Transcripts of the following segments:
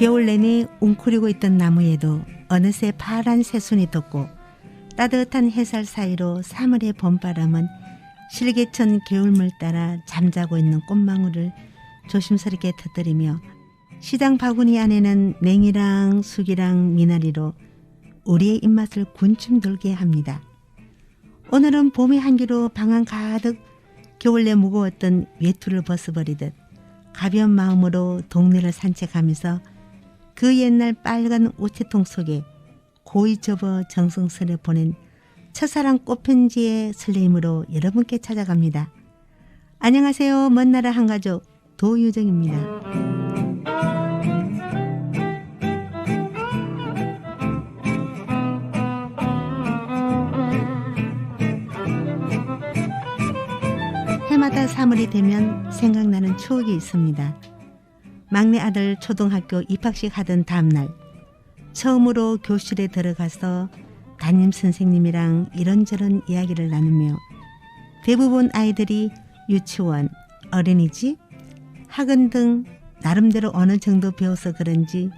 겨울 내내 웅크리고 있던 나무에도 어느새 파란 새순이 떴고 따뜻한 햇살 사이로 3월의 봄바람은 실개천 개울물 따라 잠자고 있는 꽃망울을 조심스럽게 터뜨리며 시장 바구니 안에는 냉이랑 쑥이랑 미나리로 우리의 입맛을 군침 돌게 합니다. 오늘은 봄의 한기로 방안 가득 겨울 내 무거웠던 외투를 벗어버리듯 가벼운 마음으로 동네를 산책하면서 그 옛날 빨간 우체통 속에 고이 접어 정성스레 보낸 첫사랑 꽃편지의 설레임으로 여러분께 찾아갑니다. 안녕하세요. 먼 나라 한가족 도유정입니다. 해마다 3월이 되면 생각나는 추억이 있습니다. 막내 아들 초등학교 입학식 하던 다음날 처음으로 교실에 들어가서 담임 선생님이랑 이런저런 이야기를 나누며 대부분 아이들이 유치원, 어린이집, 학원 등 나름대로 어느 정도 배워서 그런지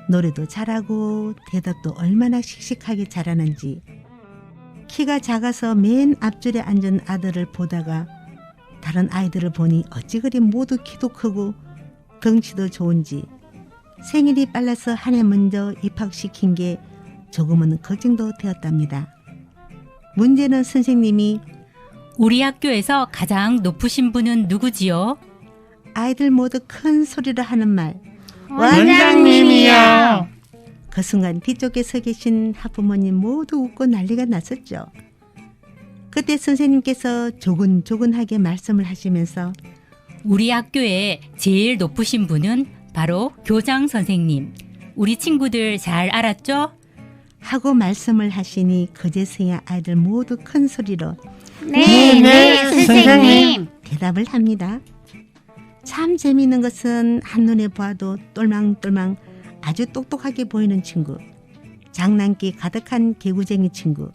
노래도 잘하고 대답도 얼마나 씩씩하게 잘하는지 키가 작아서 맨 앞줄에 앉은 아들을 보다가 다른 아이들을 보니 어찌 그리 모두 키도 크고 덩치도 좋은지 생일이 빨라서 한 해 먼저 입학시킨 게 조금은 걱정도 되었답니다. 문제는 선생님이 우리 학교에서 가장 높으신 분은 누구지요? 아이들 모두 큰 소리로 하는 말 원장님이요. 그 순간 뒤쪽에 서 계신 학부모님 모두 웃고 난리가 났었죠. 그때 선생님께서 조근조근하게 말씀을 하시면서 우리 학교에 제일 높으신 분은 바로 교장 선생님. 우리 친구들 잘 알았죠? 하고 말씀을 하시니 그제서야 아이들 모두 큰 소리로 네, 선생님. 대답을 합니다. 참 재미있는 것은 한눈에 봐도 똘망똘망 아주 똑똑하게 보이는 친구, 장난기 가득한 개구쟁이 친구,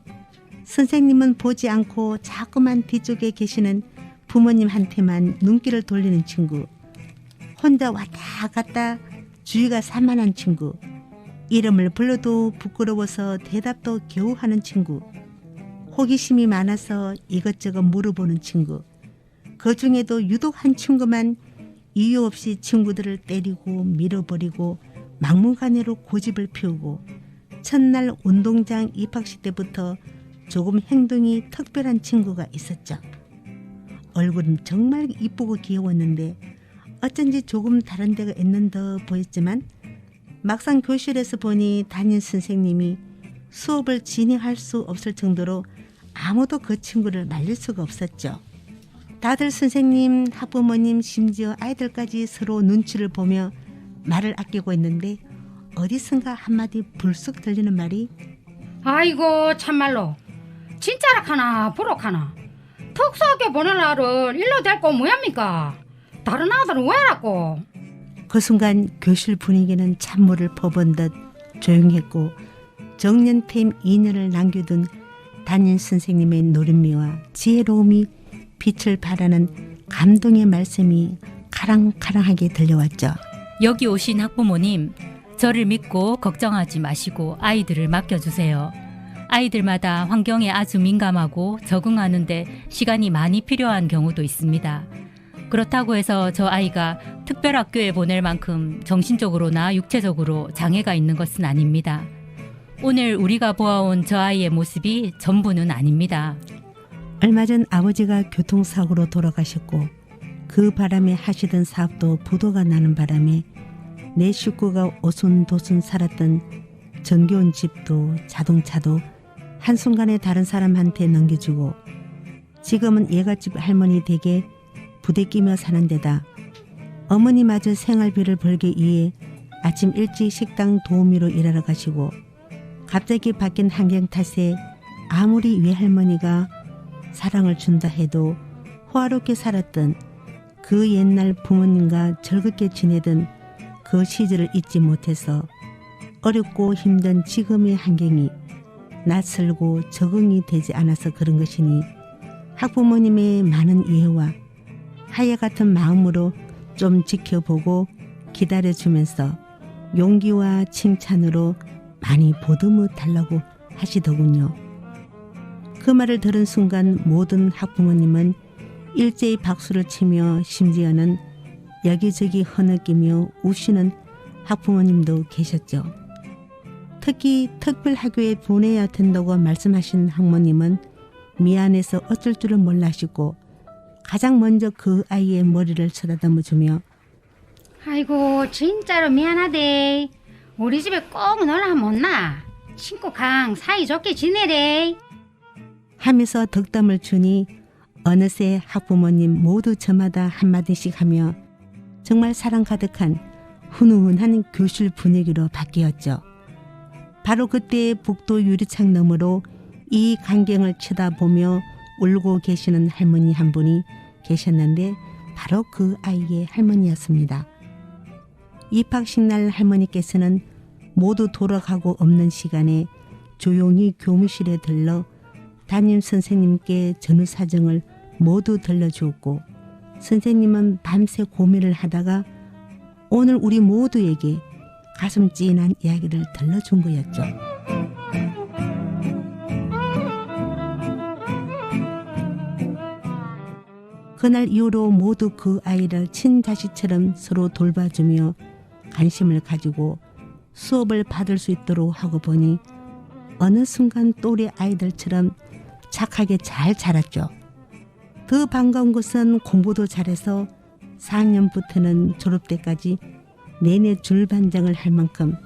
선생님은 보지 않고 자꾸만 뒤쪽에 계시는 부모님한테만 눈길을 돌리는 친구, 혼자 왔다 갔다 주의가 산만한 친구, 이름을 불러도 부끄러워서 대답도 겨우 하는 친구, 호기심이 많아서 이것저것 물어보는 친구, 그 중에도 유독 한 친구만 이유 없이 친구들을 때리고 밀어버리고 막무가내로 고집을 피우고 첫날 운동장 입학식 때부터 조금 행동이 특별한 친구가 있었죠. 얼굴은 정말 이쁘고 귀여웠는데 어쩐지 조금 다른 데가 있는 듯 보였지만 막상 교실에서 보니 담임 선생님이 수업을 진행할 수 없을 정도로 아무도 그 친구를 말릴 수가 없었죠. 다들 선생님, 학부모님, 심지어 아이들까지 서로 눈치를 보며 말을 아끼고 있는데 어디선가 한마디 불쑥 들리는 말이 아이고 참말로 진짜라 카나 부록하나 특수학교 보낼 아를 일로 데리고 뭐합니까? 다른 아들은 왜 왔고? 그 순간 교실 분위기는 찬물을 퍼본 듯 조용했고 정년퇴임 2년을 남겨둔 담임 선생님의 노련미와 지혜로움이 빛을 발하는 감동의 말씀이 카랑카랑하게 들려왔죠. 여기 오신 학부모님, 저를 믿고 걱정하지 마시고 아이들을 맡겨주세요. 아이들마다 환경에 아주 민감하고 적응하는데 시간이 많이 필요한 경우도 있습니다. 그렇다고 해서 저 아이가 특별학교에 보낼 만큼 정신적으로나 육체적으로 장애가 있는 것은 아닙니다. 오늘 우리가 보아온 저 아이의 모습이 전부는 아닙니다. 얼마 전 아버지가 교통사고로 돌아가셨고 그 바람에 하시던 사업도 부도가 나는 바람에 내 식구가 오순도순 살았던 정겨운 집도 자동차도 한순간에 다른 사람한테 넘겨주고 지금은 예갓집 할머니 댁에 부대끼며 사는 데다 어머니마저 생활비를 벌기 위해 아침 일찍 식당 도우미로 일하러 가시고 갑자기 바뀐 환경 탓에 아무리 외할머니가 사랑을 준다 해도 호화롭게 살았던 그 옛날 부모님과 즐겁게 지내던 그 시절을 잊지 못해서 어렵고 힘든 지금의 환경이 낯설고 적응이 되지 않아서 그런 것이니 학부모님의 많은 이해와 하야 같은 마음으로 좀 지켜보고 기다려주면서 용기와 칭찬으로 많이 보듬어 달라고 하시더군요. 그 말을 들은 순간 모든 학부모님은 일제히 박수를 치며 심지어는 여기저기 흐느끼며 우시는 학부모님도 계셨죠. 특히 특별학교에 보내야 된다고 말씀하신 학모님은 미안해서 어쩔 줄을 몰라시고 가장 먼저 그 아이의 머리를 쳐다듬어 주며 아이고 진짜로 미안하대. 우리 집에 꼭 놀러 못 나. 친구 강 사이좋게 지내래. 하면서 덕담을 주니 어느새 학부모님 모두 저마다 한마디씩 하며 정말 사랑 가득한 훈훈한 교실 분위기로 바뀌었죠. 바로 그때 복도 유리창 너머로 이 광경을 쳐다보며 울고 계시는 할머니 한 분이 계셨는데 바로 그 아이의 할머니였습니다. 입학식 날 할머니께서는 모두 돌아가고 없는 시간에 조용히 교무실에 들러 담임 선생님께 전후 사정을 모두 들려주었고 선생님은 밤새 고민을 하다가 오늘 우리 모두에게 가슴 찐한 이야기를 들려준 거였죠. 그날 이후로 모두 그 아이를 친자식처럼 서로 돌봐주며 관심을 가지고 수업을 받을 수 있도록 하고 보니 어느 순간 또래 아이들처럼 착하게 잘 자랐죠. 더 반가운 것은 공부도 잘해서 4학년부터는 졸업 때까지 내내 줄반장을 할 만큼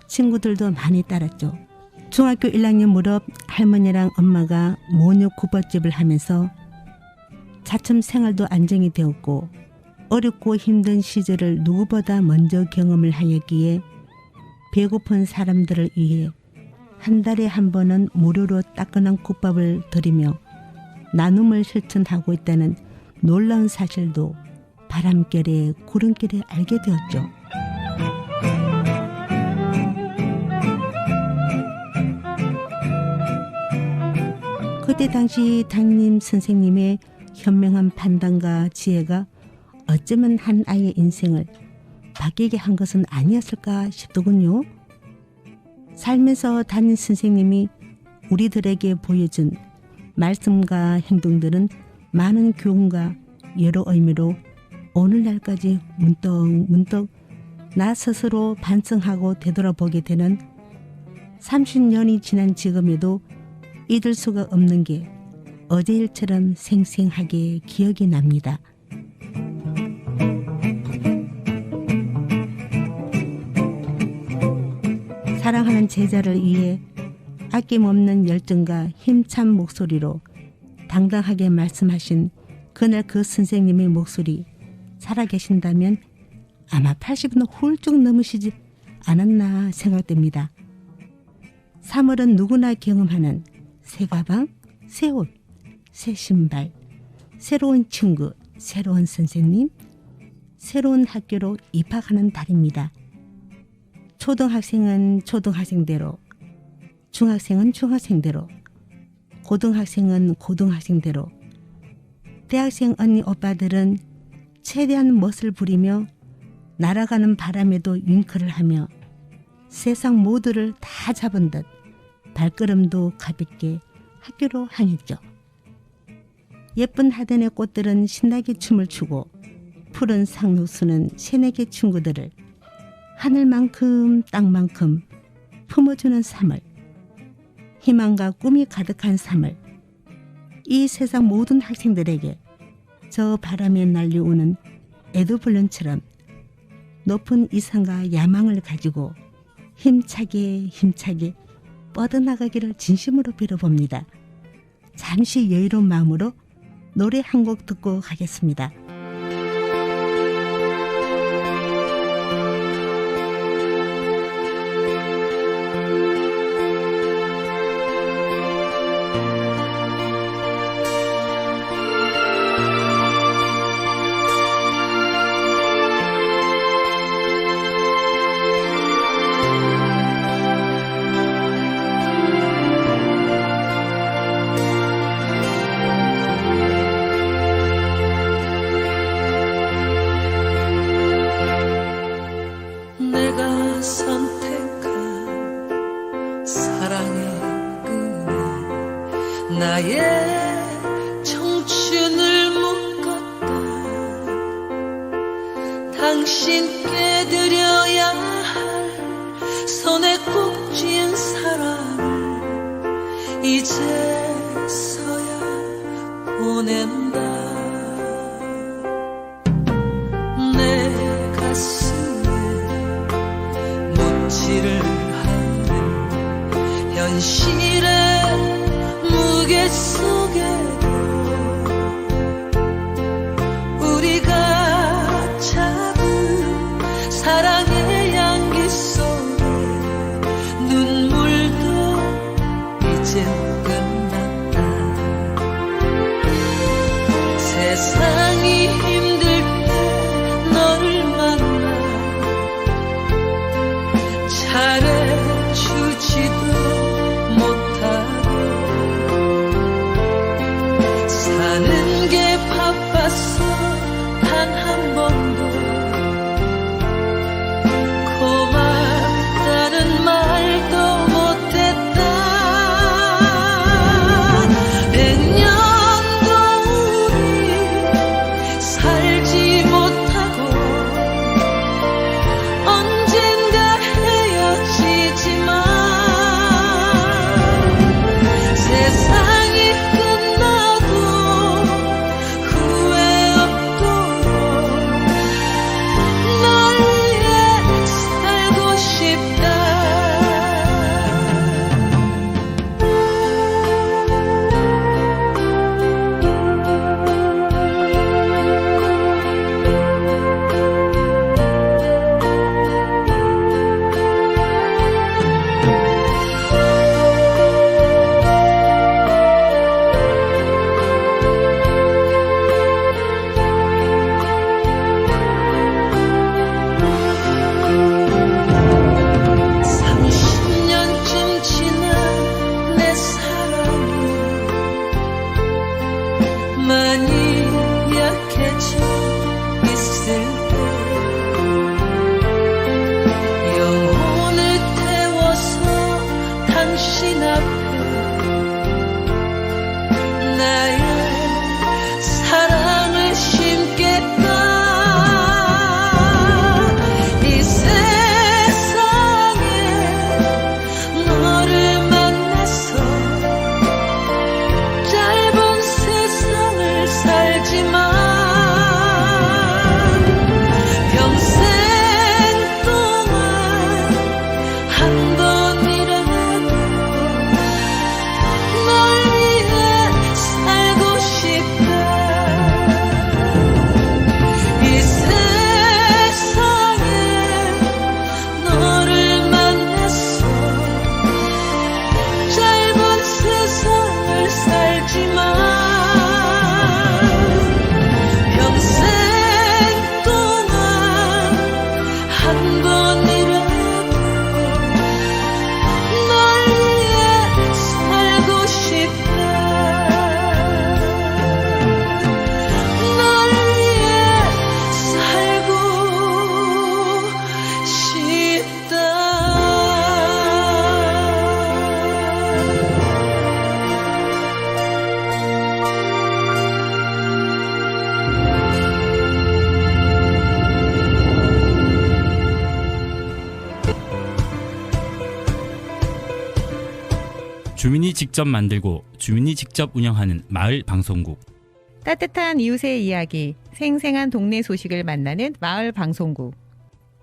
친구들도 많이 따랐죠. 중학교 1학년 무렵 할머니랑 엄마가 모녀 국밥집을 하면서 차츰 생활도 안정이 되었고 어렵고 힘든 시절을 누구보다 먼저 경험을 하였기에 배고픈 사람들을 위해 한 달에 한 번은 무료로 따끈한 국밥을 드리며 나눔을 실천하고 있다는 놀라운 사실도 바람결에 구름결에 알게 되었죠. 그때 당시 담임 선생님의 현명한 판단과 지혜가 어쩌면 한 아이의 인생을 바뀌게 한 것은 아니었을까 싶더군요. 살면서 담임 선생님이 우리들에게 보여준 말씀과 행동들은 많은 교훈과 여러 의미로 오늘날까지 문득 나 스스로 반성하고 되돌아보게 되는 30년이 지난 지금에도 잊을 수가 없는 게 어제 일처럼 생생하게 기억이 납니다. 사랑하는 제자를 위해 아낌없는 열정과 힘찬 목소리로 당당하게 말씀하신 그날 그 선생님의 목소리 살아계신다면 아마 80은 훌쩍 넘으시지 않았나 생각됩니다. 3월은 누구나 경험하는 새 가방, 새 옷, 새 신발, 새로운 친구, 새로운 선생님, 새로운 학교로 입학하는 달입니다. 초등학생은 초등학생대로, 중학생은 중학생대로, 고등학생은 고등학생대로, 대학생 언니 오빠들은 최대한 멋을 부리며 날아가는 바람에도 윙크를 하며 세상 모두를 다 잡은 듯 발걸음도 가볍게 학교로 향했죠. 예쁜 하단의 꽃들은 신나게 춤을 추고 푸른 상록수는 새내기 친구들을 하늘만큼 땅만큼 품어주는 3월, 희망과 꿈이 가득한 3월, 이 세상 모든 학생들에게 저 바람에 날려오는 에드블런처럼 높은 이상과 야망을 가지고 힘차게 뻗어나가기를 진심으로 빌어봅니다. 잠시 여유로운 마음으로 노래 한 곡 듣고 가겠습니다. 내가 선택한 사랑의 끈에 나의 청춘을 묶었다. 당신께 드려야 할 손에 꼭 쥔 사랑을 이제서야 보낸다. 내 가슴에 묻지를 않는 현실의 무게 속에도 우리가 잡은 사랑의 향기 속에 눈물도 이제 끝났다. 세상이 힘들 때 너를 만나 잘해주지도 못하고 사는 게 바빠서 단 한 번도 고맙다는 말도 못했다. 100년도 우리 살지 못하고 언젠가 헤어지지만 세상이 끝나도 후회 없도록 널 위해 살고 싶다. 주민이 직접 만들고 주민이 직접 운영하는 마을 방송국. 따뜻한 이웃의 이야기, 생생한 동네 소식을 만나는 마을 방송국.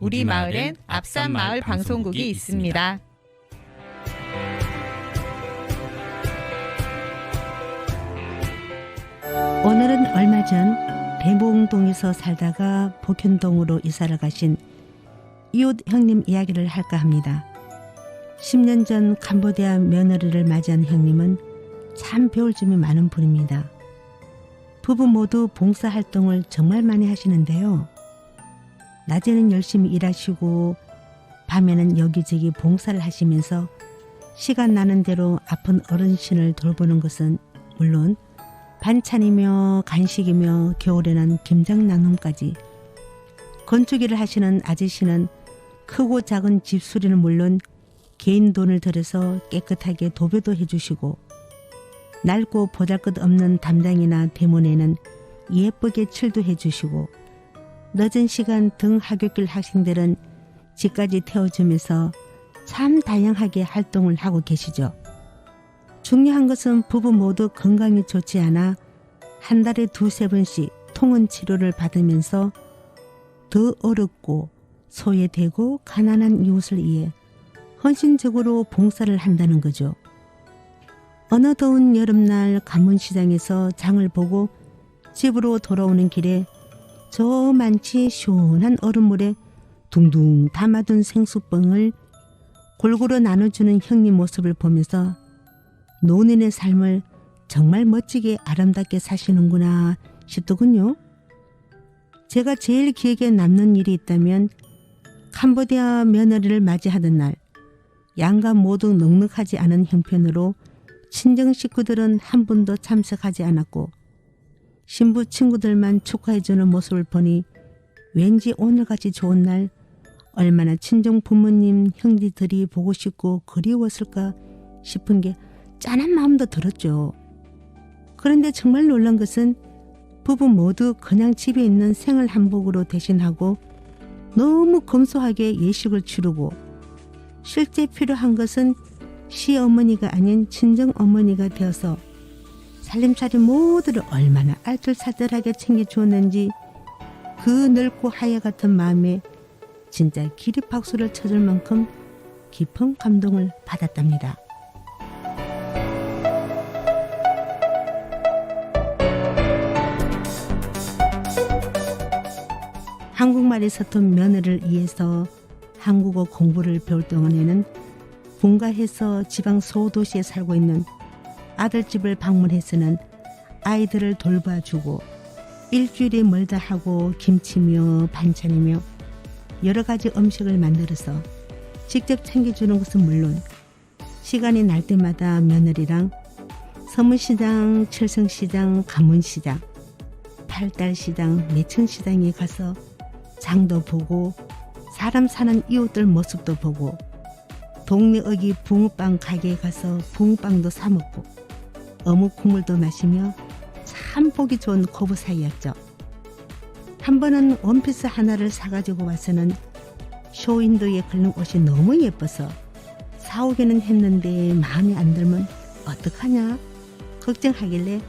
우리 마을엔 앞산 마을 방송국이 있습니다. 오늘은 얼마 전 대봉동에서 살다가 복현동으로 이사를 가신 이웃 형님 이야기를 할까 합니다. 10년 전 캄보디아 며느리를 맞이한 형님은 참 배울 점이 많은 분입니다. 부부 모두 봉사활동을 정말 많이 하시는데요. 낮에는 열심히 일하시고 밤에는 여기저기 봉사를 하시면서 시간 나는 대로 아픈 어르신을 돌보는 것은 물론 반찬이며 간식이며 겨울에는 김장 나눔까지. 건축일을 하시는 아저씨는 크고 작은 집수리는 물론 개인 돈을 들여서 깨끗하게 도배도 해주시고 낡고 보잘것없는 담장이나 대문에는 예쁘게 칠도 해주시고 늦은 시간 등 하굣길 학생들은 집까지 태워주면서 참 다양하게 활동을 하고 계시죠. 중요한 것은 부부 모두 건강이 좋지 않아 한 달에 2-3번씩 통원 치료를 받으면서 더 어렵고 소외되고 가난한 이웃을 위해 헌신적으로 봉사를 한다는 거죠. 어느 더운 여름날 관문시장에서 장을 보고 집으로 돌아오는 길에 저 많지 시원한 얼음물에 둥둥 담아둔 생수병을 골고루 나눠주는 형님 모습을 보면서 노인의 삶을 정말 멋지게 아름답게 사시는구나 싶더군요. 제가 제일 기억에 남는 일이 있다면 캄보디아 며느리를 맞이하던 날 양가 모두 넉넉하지 않은 형편으로 친정 식구들은 한 분도 참석하지 않았고 신부 친구들만 축하해주는 모습을 보니 왠지 오늘같이 좋은 날 얼마나 친정 부모님 형제들이 보고 싶고 그리웠을까 싶은 게 짠한 마음도 들었죠. 그런데 정말 놀란 것은 부부 모두 그냥 집에 있는 생을 한복으로 대신하고 너무 검소하게 예식을 치르고 실제 필요한 것은 시어머니가 아닌 친정어머니가 되어서 살림살이 모두를 얼마나 알뜰살뜰하게 챙겨주었는지 그 넓고 하야 같은 마음에 진짜 기립박수를 쳐줄 만큼 깊은 감동을 받았답니다. 한국말이 서툰 며느리를 위해서 한국어 공부를 배울 동안에는 분가해서 지방 소도시에 살고 있는 아들집을 방문해서는 아이들을 돌봐주고 일주일에 멀다 하고 김치며 반찬이며 여러 가지 음식을 만들어서 직접 챙겨주는 것은 물론 시간이 날 때마다 며느리랑 서문시장, 칠성시장, 가문시장, 팔달시장, 매천시장에 가서 장도 보고 사람 사는 이웃들 모습도 보고 동네 어기 붕어빵 가게에 가서 붕어빵도 사 먹고 어묵 국물도 마시며 참 보기 좋은 고부 사이였죠. 한 번은 원피스 하나를 사가지고 와서는 쇼윈도에 걸린 옷이 너무 예뻐서 사오기는 했는데 마음에 안 들면 어떡하냐 걱정하길래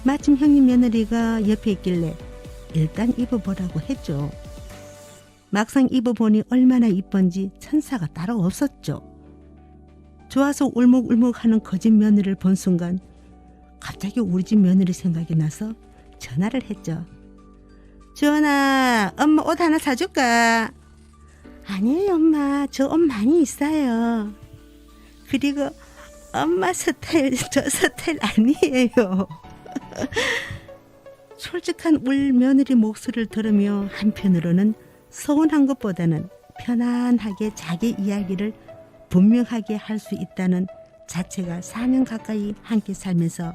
마침 형님 며느리가 옆에 있길래 일단 입어보라고 했죠. 막상 입어보니 얼마나 이쁜지 천사가 따로 없었죠. 좋아서 울먹울먹하는 거짓 며느리를 본 순간 갑자기 우리 집 며느리 생각이 나서 전화를 했죠. 주원아, 엄마 옷 하나 사줄까? 아니에요 엄마, 저 옷 많이 있어요. 그리고 엄마 스타일 저 스타일 아니에요. 솔직한 울 며느리 목소리를 들으며 한편으로는 서운한 것보다는 편안하게 자기 이야기를 분명하게 할 수 있다는 자체가 4년 가까이 함께 살면서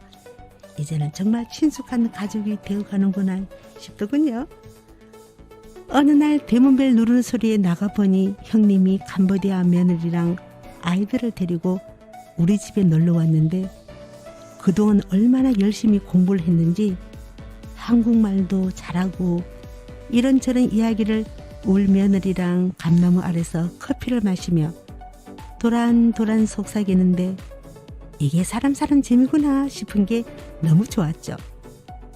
이제는 정말 친숙한 가족이 되어가는구나 싶더군요. 어느 날 대문벨 누르는 소리에 나가보니 형님이 캄보디아 며느리랑 아이들을 데리고 우리 집에 놀러 왔는데 그동안 얼마나 열심히 공부를 했는지 한국말도 잘하고 이런저런 이야기를 울 며느리랑 감나무 아래서 커피를 마시며 도란도란 속삭이는데 이게 사람 사는 재미구나 싶은 게 너무 좋았죠.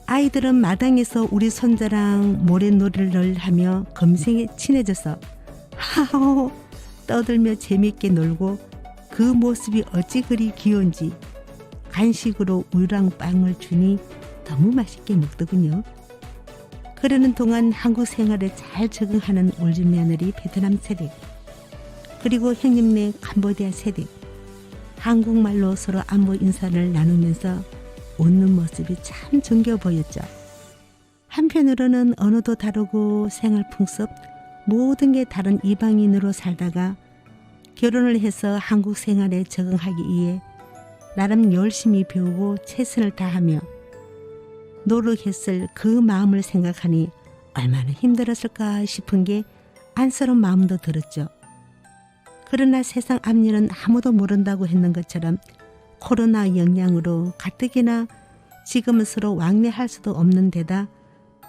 아이들은 마당에서 우리 손자랑 모래놀이를 하며 금세 친해져서 하호 떠들며 재밌게 놀고 그 모습이 어찌 그리 귀여운지 간식으로 우유랑 빵을 주니 너무 맛있게 먹더군요. 그러는 동안 한국 생활에 잘 적응하는 울집 며느리 베트남 세대 그리고 형님네 캄보디아 세대 한국말로 서로 안부 인사를 나누면서 웃는 모습이 참 정겨워 보였죠. 한편으로는 언어도 다르고 생활 풍습 모든 게 다른 이방인으로 살다가 결혼을 해서 한국 생활에 적응하기 위해 나름 열심히 배우고 최선을 다하며 노력했을 그 마음을 생각하니 얼마나 힘들었을까 싶은 게 안쓰러운 마음도 들었죠. 그러나 세상 앞일은 아무도 모른다고 했는 것처럼 코로나 영향으로 가뜩이나 지금은 서로 왕래할 수도 없는 데다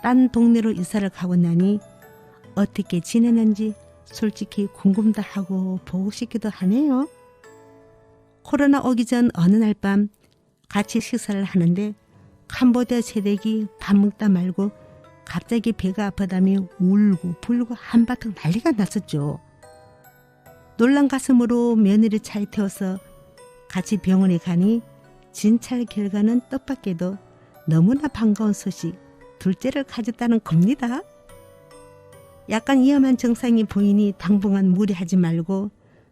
딴 동네로 이사를 가고 나니 어떻게 지내는지 솔직히 궁금도 하고 보고 싶기도 하네요. 코로나 오기 전 어느 날 밤 같이 식사를 하는데 캄보디아 새댁이 밥 먹다 말고 갑자기 배가 아프다며 울고 불고 한바탕 난리가 났었죠. 놀란 가슴으로 며느리 차에 태워서 같이 병원에 가니 진찰 결과는 뜻밖에도 너무나 반가운 소식, 둘째를 가졌다는 겁니다. 약간 위험한 증상이 보이니 당분간 무리하지 말고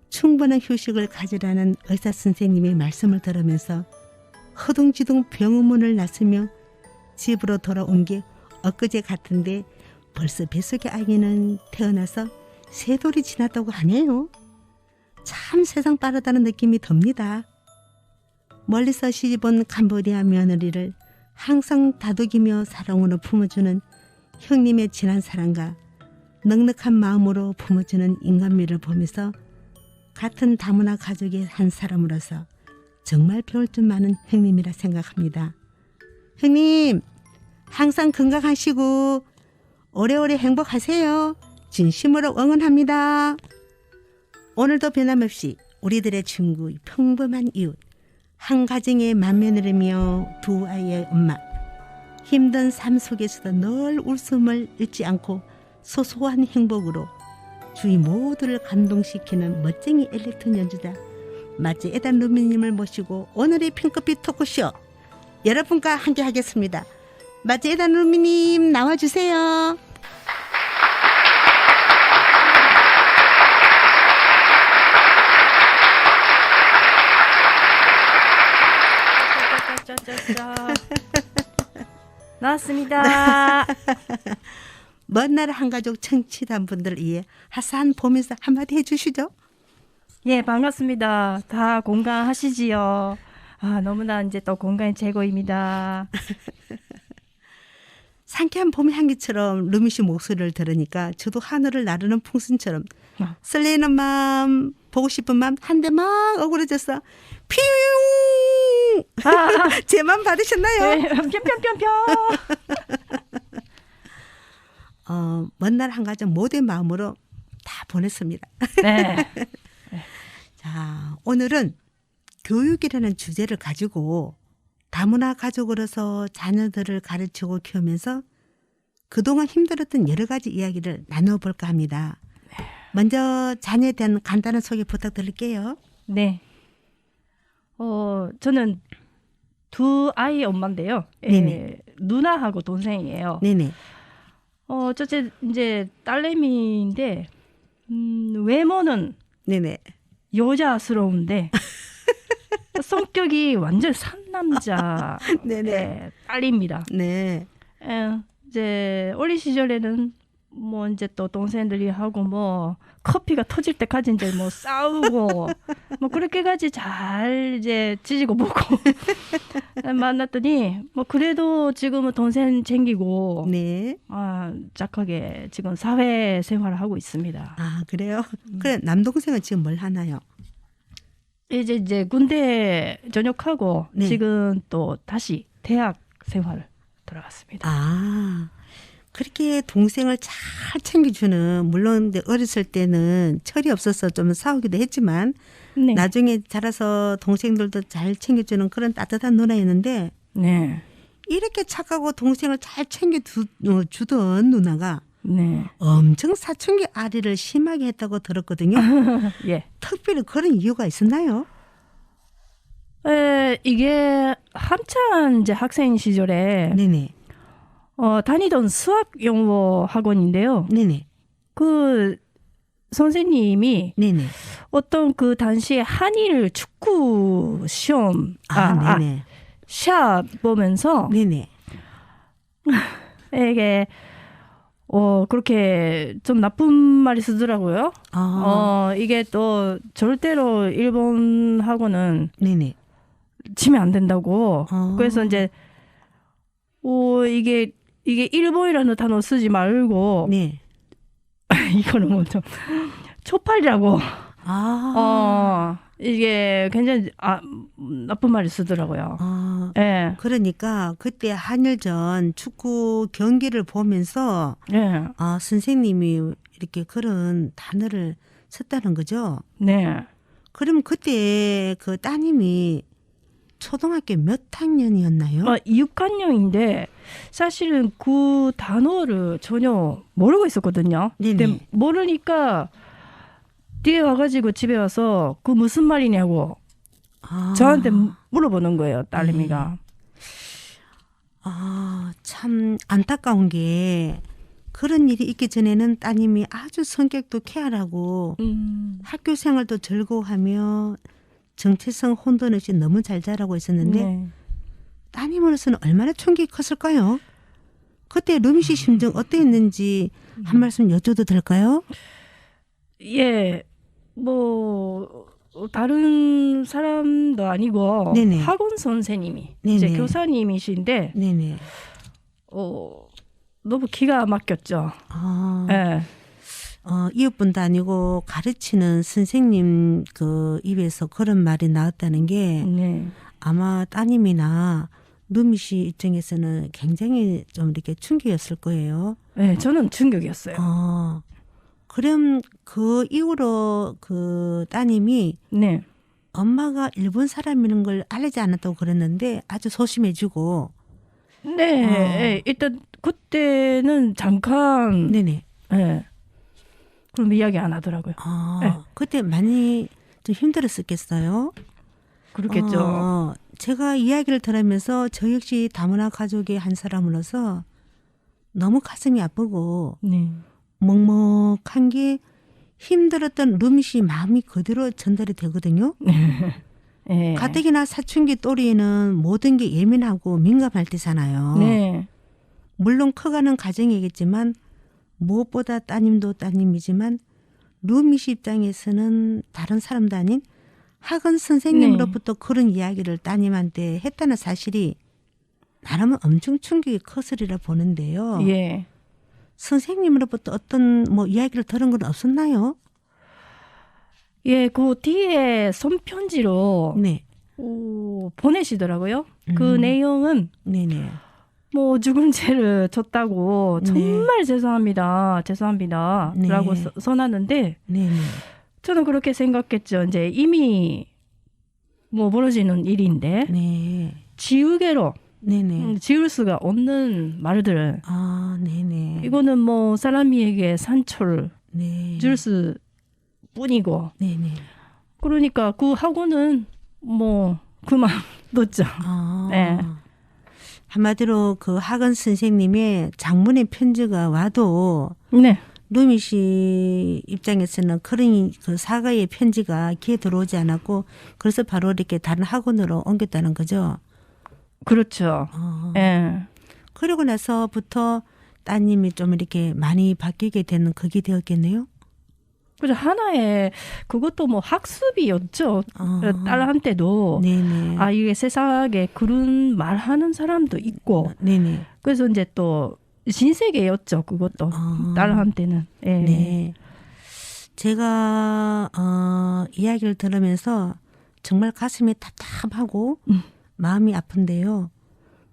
충분한 휴식을 가지라는 의사 선생님의 말씀을 들으면서 허둥지둥 병원문을 나서며 집으로 돌아온 게 엊그제 같은데 벌써 뱃속의 아기는 태어나서 세 돌이 지났다고 하네요. 참 세상 빠르다는 느낌이 듭니다. 멀리서 시집온 캄보디아 며느리를 항상 다독이며 사랑으로 품어주는 형님의 진한 사랑과 넉넉한 마음으로 품어주는 인간미를 보면서 같은 다문화 가족의 한 사람으로서 정말 배울 줄 많은 형님이라 생각합니다. 형님, 항상 건강하시고 오래오래 행복하세요. 진심으로 응원합니다. 오늘도 변함없이 우리들의 친구, 평범한 이웃, 한 가정의 맏며느리며 두 아이의 엄마, 힘든 삶 속에서도 늘 웃음을 잃지 않고 소소한 행복으로 주위 모두를 감동시키는 멋쟁이 엘렉트론 연주자 마치 에단 루미님을 모시고 오늘의 핑크빛 토크쇼 여러분과 함께 하겠습니다. 마치 에단 루미님 나와주세요. 나왔습니다. 먼 나라 한가족 청취자분들을 위해 하사한 보면서 한마디 해주시죠. 예, 반갑습니다. 다 건강하시지요? 아, 너무나 이제 또 건강이 최고입니다. 상쾌한 봄 향기처럼 루미 씨 목소리를 들으니까 저도 하늘을 나르는 풍선처럼 설레는 마음, 보고 싶은 마음 한 대 막 어그러져서 퓨! 제 맘 받으셨나요? 네, 뿅뿅뿅뿅. 먼 날 한가족 모든 마음으로 다 보냈습니다. 네. 자, 오늘은 교육이라는 주제를 가지고 다문화 가족으로서 자녀들을 가르치고 키우면서 그동안 힘들었던 여러 가지 이야기를 나눠볼까 합니다. 먼저 자녀에 대한 간단한 소개 부탁드릴게요. 네. 저는 두 아이 엄마인데요. 네네. 누나하고 동생이에요. 네네. 첫째 이제 딸내미인데 외모는 네네. 여자스러운데 성격이 완전 상남자 네네. 딸입니다. 네. 이제 어린 시절에는 뭐 이제 또 동생들이 하고 뭐 커피가 터질 때까지 이제 뭐 싸우고 뭐 그렇게까지 잘 이제 지지고 보고 만났더니 뭐 그래도 지금은 동생 챙기고 네. 착하게 지금 사회 생활을 하고 있습니다. 아, 그래요? 그래, 남동생은 지금 뭘 하나요? 이제 군대 전역하고 네. 지금 또 다시 대학 생활을 들어갔습니다. 아, 그렇게 동생을 잘 챙겨주는, 물론 근데 어렸을 때는 철이 없어서 좀 싸우기도 했지만 네. 나중에 자라서 동생들도 잘 챙겨주는 그런 따뜻한 누나였는데 네. 이렇게 착하고 동생을 잘 챙겨주던 누나가 네. 엄청 사춘기 아리를 심하게 했다고 들었거든요. 예. 특별히 그런 이유가 있었나요? 이게 한참 이제 학생 시절에 네네. 다니던 수학 영어 학원인데요. 네네. 그 선생님이 네네. 어떤 그 당시에 한일 축구 시험 네네. 시합 보면서 네네. 이게 그렇게 좀 나쁜 말이 쓰더라고요. 이게 또 절대로 일본하고는 네네. 치면 안 된다고. 그래서 이제 이게 일본이라는 단어 쓰지 말고 네. 이거는 뭐 좀 초팔이라고. 이게 굉장히 나쁜 말을 쓰더라고요. 예. 그러니까 그때 한일전 축구 경기를 보면서 예. 선생님이 이렇게 그런 단어를 썼다는 거죠. 네. 그럼 그때 그 따님이 초등학교 몇 학년이었나요? 6학년인데 사실은 그 단어를 전혀 모르고 있었거든요. 네네. 근데 모르니까 뒤에 와가지고 집에 와서 그 무슨 말이냐고 저한테 물어보는 거예요, 딸내미가. 참 안타까운 게 그런 일이 있기 전에는 따님이 아주 성격도 쾌활하고 학교 생활도 즐거워하며 정체성 혼돈 없이 너무 잘 자라고 있었는데 네. 따님으로서는 얼마나 충격이 컸을까요? 그때 루미 씨 심정 어땠는지 한 말씀 여쭤도 될까요? 예, 뭐 다른 사람도 아니고 네네. 학원 선생님이 네네. 이제 교사님이신데 네네. 너무 기가 막혔죠. 예. 이웃분도 아니고 가르치는 선생님 그 입에서 그런 말이 나왔다는 게 네. 아마 따님이나 루미 씨 입장에서는 굉장히 좀 이렇게 충격이었을 거예요. 네, 저는 충격이었어요. 그럼 그 이후로 그 따님이 네. 엄마가 일본 사람이라는 걸 알지 않았다고 그랬는데 아주 소심해지고. 네, 예, 일단 그때는 잠깐. 네네. 예. 그럼 이야기 안 하더라고요. 네. 그때 많이 좀 힘들었었겠어요. 그렇겠죠. 제가 이야기를 들으면서 저 역시 다문화 가족의 한 사람으로서 너무 가슴이 아프고 네. 먹먹한 게 힘들었던 루미 씨 마음이 그대로 전달이 되거든요. 네. 가뜩이나 사춘기 또래에는 모든 게 예민하고 민감할 때잖아요. 네. 물론 커가는 가정이겠지만 무엇보다 따님도 따님이지만 루미 씨 입장에서는 다른 사람도 아닌 학원 선생님으로부터 그런 이야기를 따님한테 했다는 사실이 나름은 엄청 충격이 컸으리라 보는데요. 예. 선생님으로부터 어떤 뭐 이야기를 들은 건 없었나요? 예, 그 뒤에 손편지로 네. 보내시더라고요. 그 내용은 네네. 뭐 죽은 죄를 졌다고 정말 죄송합니다. 네. 라고 써놨는데 네네. 저는 그렇게 생각했죠. 이제 이미 뭐 벌어지는 일인데 네. 지우개로 네네. 지울 수가 없는 말들을 네네. 이거는 뭐 사람에게 상처를 네. 줄 수 뿐이고 네네. 그러니까 그 학원은 뭐 그만뒀죠. 네. 한마디로 그 학원 선생님의 장문의 편지가 와도 네. 루미 씨 입장에서는 그런 그 사과의 편지가 귀에 들어오지 않았고 그래서 바로 이렇게 다른 학원으로 옮겼다는 거죠. 그렇죠. 예. 그러고 나서부터 따님이 좀 이렇게 많이 바뀌게 되는 그게 되었겠네요. 그죠. 하나의 그것도 뭐 학습이었죠. 딸한테도 네네. 이게 세상에 그런 말하는 사람도 있고. 네네. 그래서 이제 또 신세계였죠. 그것도 딸한테는. 예. 네. 제가 이야기를 들으면서 정말 가슴이 답답하고 마음이 아픈데요.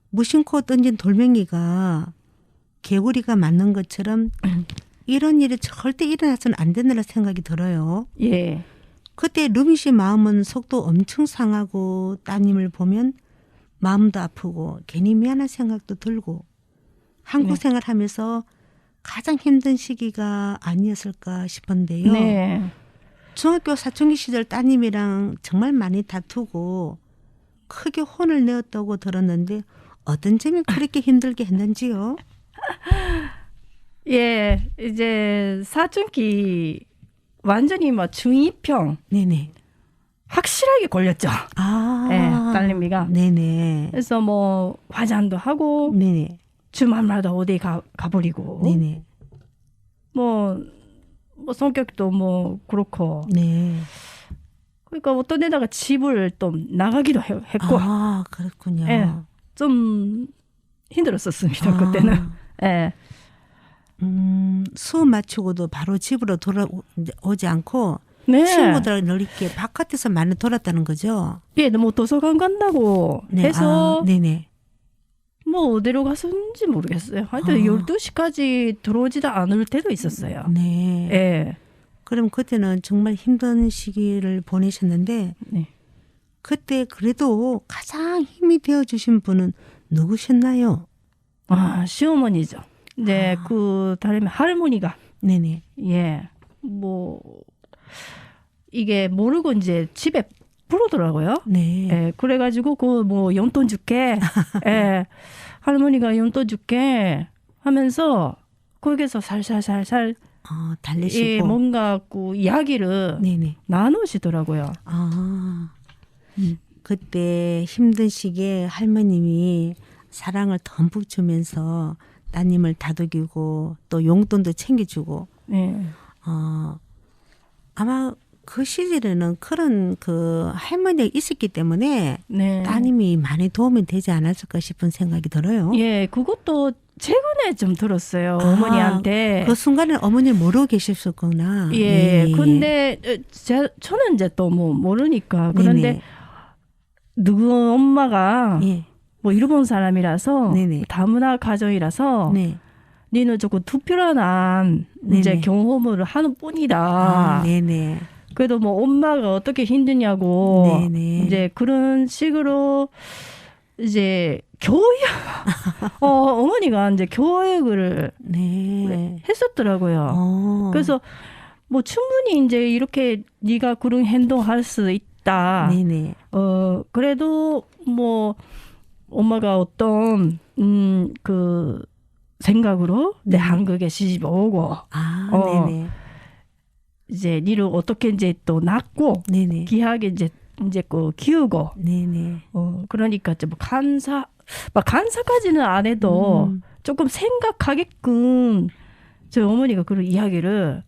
무심코 던진 돌멩이가 개구리가 맞는 것처럼 이런 일이 절대 일어나서는 안 된다는 생각이 들어요. 예. 그때 루미 씨 마음은 속도 엄청 상하고 따님을 보면 마음도 아프고 괜히 미안한 생각도 들고 한국 생활하면서 가장 힘든 시기가 아니었을까 싶은데요. 네. 중학교 사춘기 시절 따님이랑 정말 많이 다투고 크게 혼을 내었다고 들었는데 어떤 점이 그렇게 힘들게 했는지요? 예. 이제 사춘기 완전히 뭐 중2병 네네. 확실하게 걸렸죠. 예, 딸내미가. 네네. 그래서 뭐 화장도 하고 네네. 주말마다 어디 가버리고. 네네. 뭐 성격도 뭐 그렇고. 네. 그러니까 어떤 데다가 집을 또 나가기도 했고. 그렇군요. 예, 좀 힘들었었습니다. 그때는. 예. 수업 마치고도 바로 집으로 돌아오지 않고 네. 친구들을 이렇게 바깥에서 많이 돌았다는 거죠. 예, 뭐 도서관 간다고 네. 해서 네네. 뭐 어디로 갔었는지 모르겠어요. 하여튼 12시까지 들어오지도 않을 때도 있었어요. 네. 예. 그럼 그때는 정말 힘든 시기를 보내셨는데 네. 그때 그래도 가장 힘이 되어주신 분은 누구셨나요? 아, 시어머니죠. 네, 그 다음에 할머니가 네네. 예, 뭐 이게 모르고 이제 집에 부르더라고요. 네. 예, 그래가지고 그 뭐 용돈 줄게, 예, 할머니가 용돈 줄게 하면서 거기서 살살살살 달래시고. 예, 뭔가 그 이야기를 네네. 나누시더라고요. 그때 힘든 시기에 할머님이 사랑을 듬뿍 주면서 따님을 다독이고 또 용돈도 챙겨주고 예, 아마 그 시절에는 그런 그 할머니가 있었기 때문에 네, 따님이 많이 도움이 되지 않았을까 싶은 생각이 들어요. 예, 그것도 최근에 좀 들었어요. 어머니한테. 그 순간에 어머니 모르고 계셨었구나. 예, 근데 저는 이제 또 뭐 모르니까 그런데 네네. 누구 엄마가 예. 뭐 일본 사람이라서 네네. 다문화 가정이라서 네. 니는 조금 특별한 이제 네네. 경험을 하는 뿐이다. 네네. 그래도 뭐 엄마가 어떻게 힘드냐고 네네. 이제 그런 식으로 이제 교육 어머니가 이제 교육을 네. 했었더라고요. 그래서 뭐 충분히 이제 이렇게 네가 그런 행동할 수 있다. 네네. 그래도 뭐 엄마가 어떤 그 생각으로 내 한국에 시집 오고 네네. 이제 니를 어떻게 이제 또 낳고 네네. 귀하게 이제 그 키우고 네네. 그러니까 좀 막 간사까지는 안 해도 조금 생각하게끔 저희 어머니가 그런 이야기를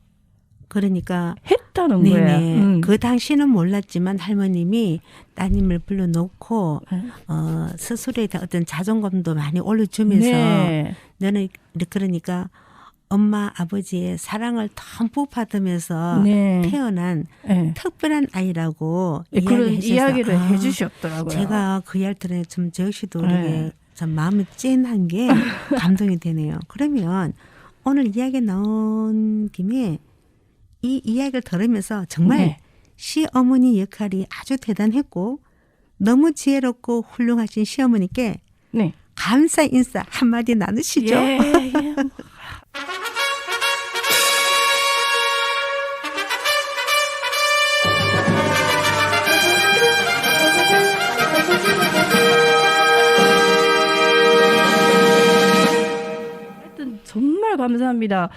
그러니까 했다는 네네. 거예요. 그 당시는 몰랐지만 할머님이 따님을 불러놓고 네. 스스로에 대한 어떤 자존감도 많이 올려주면서 네. 너는 그러니까 엄마 아버지의 사랑을 듬뿍 받으면서 네. 태어난 네. 특별한 아이라고 그런 이야기하셔서 이야기를 해주셨더라고요. 제가 그 이야기 들으니 저 역시도 네. 이렇게 참 마음이 찐한 게 감동이 되네요. 그러면 오늘 이야기 나온 김에 이 이야기를 들으면서 정말 네. 시어머니 역할이 아주 대단했고 너무 지혜롭고 훌륭하신 시어머니께 네. 감사 인사 한마디 나누시죠. 예, 예. 하여튼 정말 감사합니다.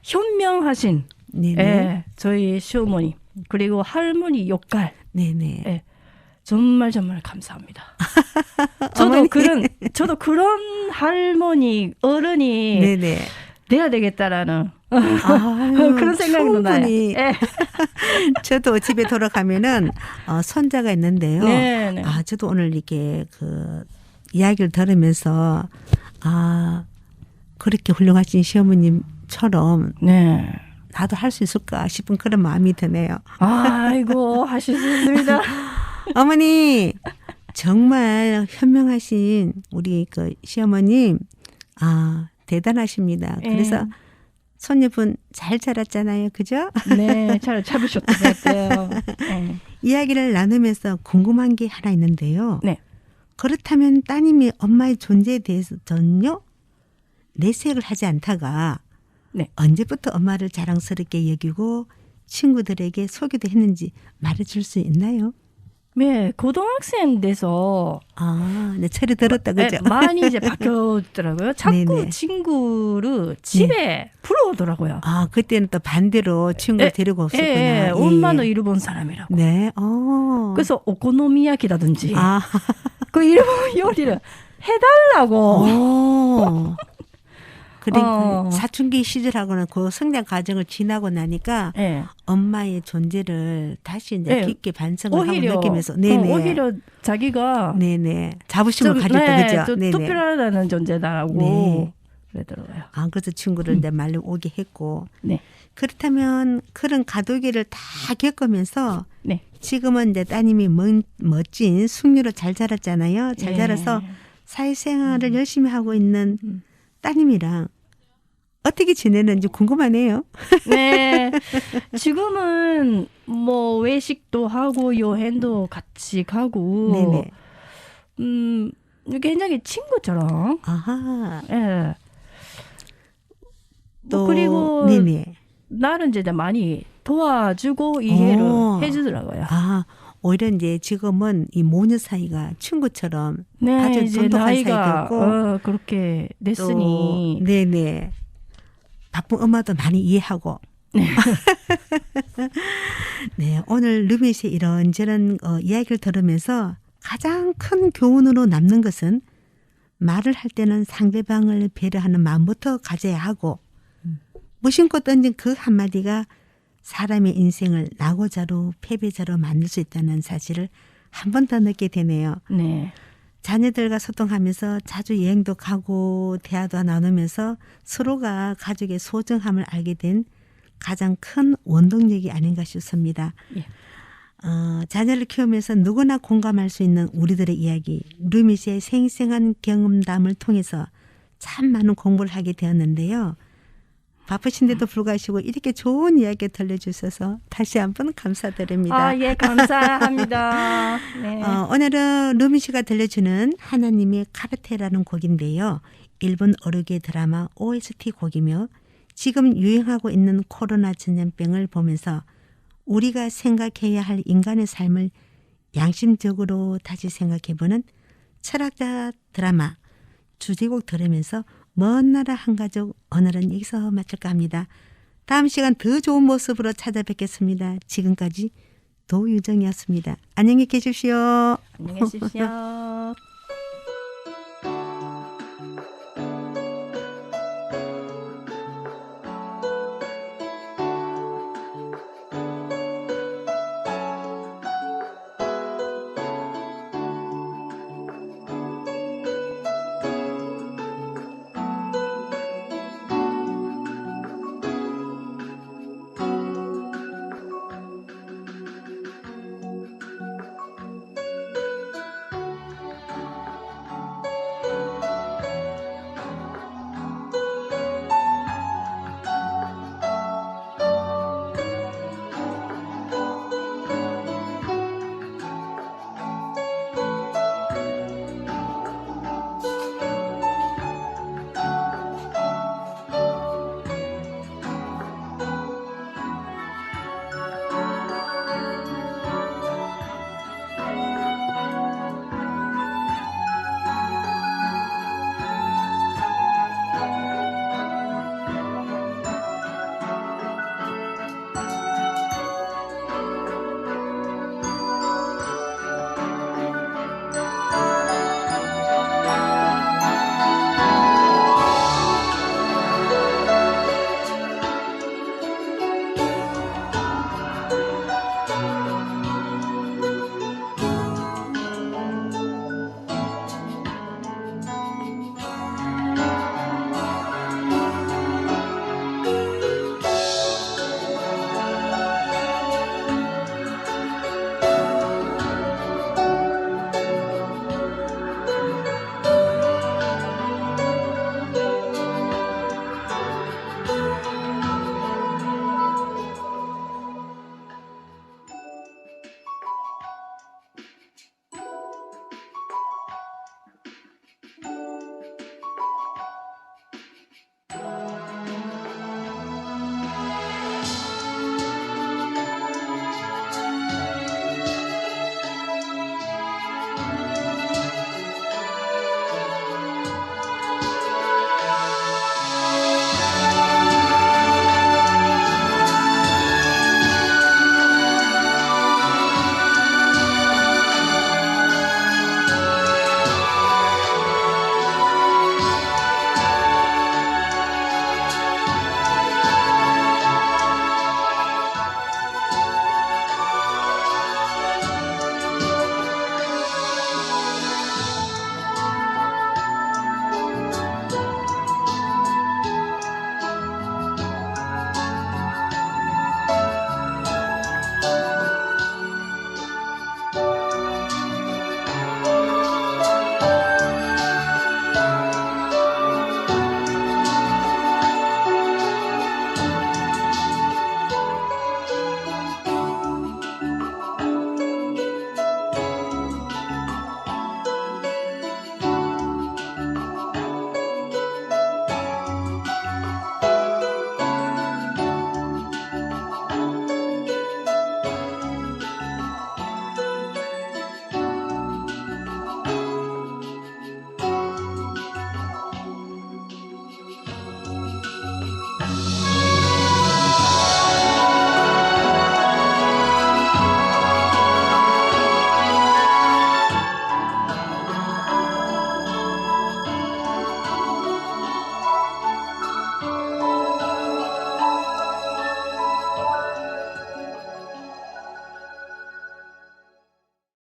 현명하신 네네. 예, 저희 시어머니 그리고 할머니 역할 네네. 예, 정말 감사합니다. 저도 그런 할머니 어른이 네네. 돼야 되겠다라는 아유, 그런 생각이 나요. 충분히. 예. 저도 집에 돌아가면은 손자가 있는데요. 네, 네. 저도 오늘 이렇게 그 이야기를 들으면서 그렇게 훌륭하신 시어머님처럼 네. 나도 할 수 있을까 싶은 그런 마음이 드네요. 아이고 하실 수 있습니다. 어머니 정말 현명하신 우리 그 시어머님 대단하십니다. 그래서 손녀분 잘 자랐잖아요. 그죠? 네, 잘 잡으셨던 것 같아요. 네. 이야기를 나누면서 궁금한 게 하나 있는데요. 네. 그렇다면 따님이 엄마의 존재에 대해서 전혀 내색을 하지 않다가 네. 언제부터 엄마를 자랑스럽게 여기고 친구들에게 소개도 했는지 말해줄 수 있나요? 네, 고등학생 돼서 네, 철이 들었다 그죠? 많이 이제 바뀌었더라고요. 자꾸 네네. 친구를 집에 불러오더라고요. 그때는 또 반대로 친구를 데리고 없었구나. 예, 엄마는 일본 사람이라고. 네, 그래서 오코노미야키라든지 아, 그 일본 요리를 해달라고. 그러니까 사춘기 시절하고는 그 성장 과정을 지나고 나니까 예. 엄마의 존재를 다시 이제 네. 깊게 반성을 하고 느끼면서 네네. 오히려 자기가 네네. 자부심을 좀, 가졌다 네, 그죠? 좀 네네. 특별하다는 존재다라고 네. 그러더라고요. 아, 그래서 친구를 이제 말려 오게 했고. 네. 그렇다면 그런 가도기를 다 겪으면서 네. 지금은 이제 따님이 멋진 숙녀로 잘 자랐잖아요. 잘 예. 자라서 사회생활을 열심히 하고 있는 따님이랑 어떻게 지내는지 궁금하네요. 네. 지금은 뭐 외식도 하고 여행도 같이 가고. 네네. 굉장히 친구처럼. 아하. 예. 또 뭐 그리고 네네. 나는 이제 많이 도와주고 이해를 오. 해주더라고요. 아, 오히려 이제 지금은 이 모녀 사이가 친구처럼 네, 아주 이제 돈독한 나이가 사이였고 그렇게 또 됐으니. 네네. 바쁜 엄마도 많이 이해하고. 네, 오늘 루미씨의 이런저런 이야기를 들으면서 가장 큰 교훈으로 남는 것은 말을 할 때는 상대방을 배려하는 마음부터 가져야 하고 무심코 던진 그 한마디가 사람의 인생을 낙오자로 패배자로 만들 수 있다는 사실을 한 번 더 느끼게 되네요. 네. 자녀들과 소통하면서 자주 여행도 가고 대화도 나누면서 서로가 가족의 소중함을 알게 된 가장 큰 원동력이 아닌가 싶습니다. 예. 자녀를 키우면서 누구나 공감할 수 있는 우리들의 이야기, 루미 씨의 생생한 경험담을 통해서 참 많은 공부를 하게 되었는데요. 바쁘신데도 불구하고 이렇게 좋은 이야기 들려주셔서 다시 한번 감사드립니다. 예, 감사합니다. 네. 오늘은 루미 씨가 들려주는 하나님의 카르테라는 곡인데요. 일본 어르게 드라마 OST 곡이며 지금 유행하고 있는 코로나 전염병을 보면서 우리가 생각해야 할 인간의 삶을 양심적으로 다시 생각해보는 철학자 드라마 주제곡 들으면서 먼 나라 한 가족 오늘은 여기서 마칠까 합니다. 다음 시간 더 좋은 모습으로 찾아뵙겠습니다. 지금까지 도유정이었습니다. 안녕히 계십시오. 안녕히 계십시오.